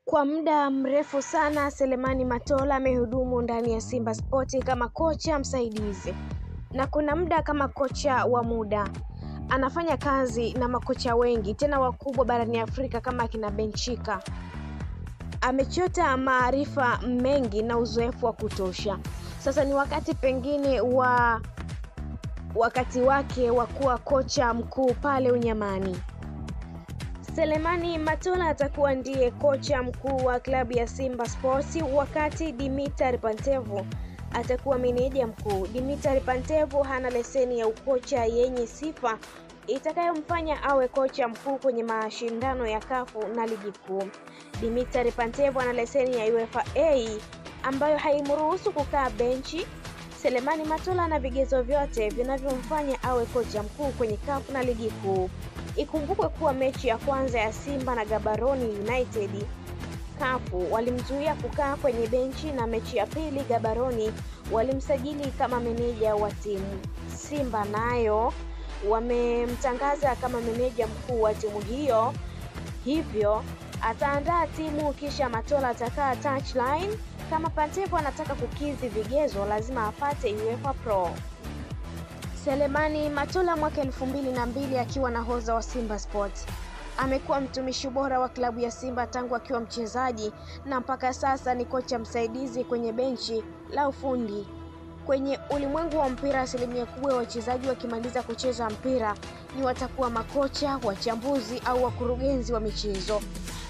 Kwa muda mrefu sana Selemani Matola amehudumu ndani ya Simba Sport kama kocha msaidizi. Na kuna muda kama kocha wa muda. Anafanya kazi na makocha wengi tena wakubwa barani Afrika kama kina Benchika. Amechota maarifa mengi na uzoefu wa kutosha. Sasa ni wakati pengine wakati wake wa kuwa kocha mkuu pale Unyamani. Selemani Matola atakuwa ndiye kocha mkuu wa klabu ya Simba Sports, wakati Dimitar Pantev atakuwa meneja mkuu. Dimitar Pantev hana leseni ya ukocha yenye sifa itakayomfanya awe kocha mkuu kwenye mashindano ya CAF na ligi kuu. Dimitar Pantev ana leseni ya UEFA A ambayo haimruhusu kukaa benchi. Selemani Matola ana vigezo vyote vinavyomfanya awe kocha mkuu kwenye CAF na ligi kuu. Ikumbukwe kuwa mechi ya kwanza ya Simba na Gaborone United CAF walimzuia kukaa kwenye benchi, na mechi ya pili Gaborone walimsajili kama meneja wa timu. Simba nayo wamemtangaza kama meneja mkuu wa timu hiyo, hivyo ataandaa timu kisha Matola atakaa touchline. Kama Pantev anataka kukidhi vigezo lazima apate UEFA Pro. Selemani Matola mwaka 2002 akiwa nahodha wa Simba Sports. Amekuwa mtumishi bora wa klabu ya Simba tangu akiwa mchezaji, na mpaka sasa ni kocha msaidizi kwenye benchi la ufundi. Kwenye ulimwengu wa mpira, asilimia kubwa ya wachezaji wakimaliza kucheza mpira ni watakuwa makocha, wachambuzi au wakurugenzi wa michezo.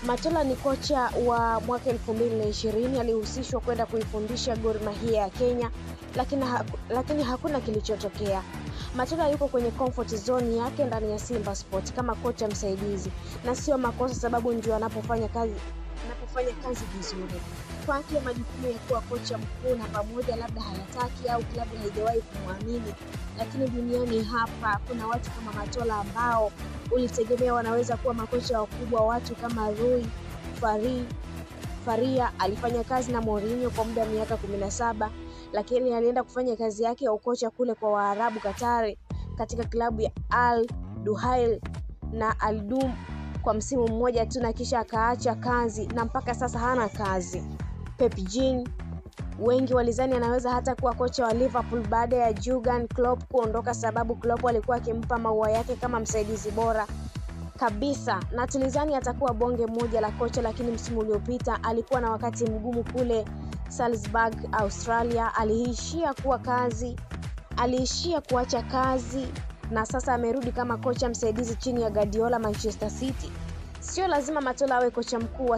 Matola ni kocha wa mwaka 2020, alihusishwa kwenda kuifundisha Gor Mahia ya Kenya, lakini hakuna kilichotokea. Matola yuko kwenye comfort zone yake ndani ya Simba Sport kama kocha msaidizi, na sio makosa sababu ndio anapofanya kazi vizuri. Kwake majukumu ya kuwa kocha mkuu na pamoja labda hayataki au klabu haijawahi kumwamini, lakini duniani hapa kuna watu kama Matola ambao ulitegemea wanaweza kuwa makocha wakubwa. Watu kama Rui Faria alifanya kazi na Mourinho kwa muda wa miaka 17, lakini alienda kufanya kazi yake ya ukocha kule kwa Waarabu Katari katika klabu ya Al Duhail na Al Dum kwa msimu mmoja tu, na kisha akaacha kazi na mpaka sasa hana kazi. Pep Jean wengi walizani anaweza hata kuwa kocha wa Liverpool baada ya Jurgen Klopp kuondoka, sababu Klopp alikuwa akimpa maua yake kama msaidizi bora kabisa, na tulizani atakuwa bonge moja la kocha, lakini msimu uliopita alikuwa na wakati mgumu kule Salzburg, Australia. Aliishia kuacha kazi na sasa amerudi kama kocha msaidizi chini ya Guardiola Manchester City. Sio lazima Matola awe kocha mkuu wa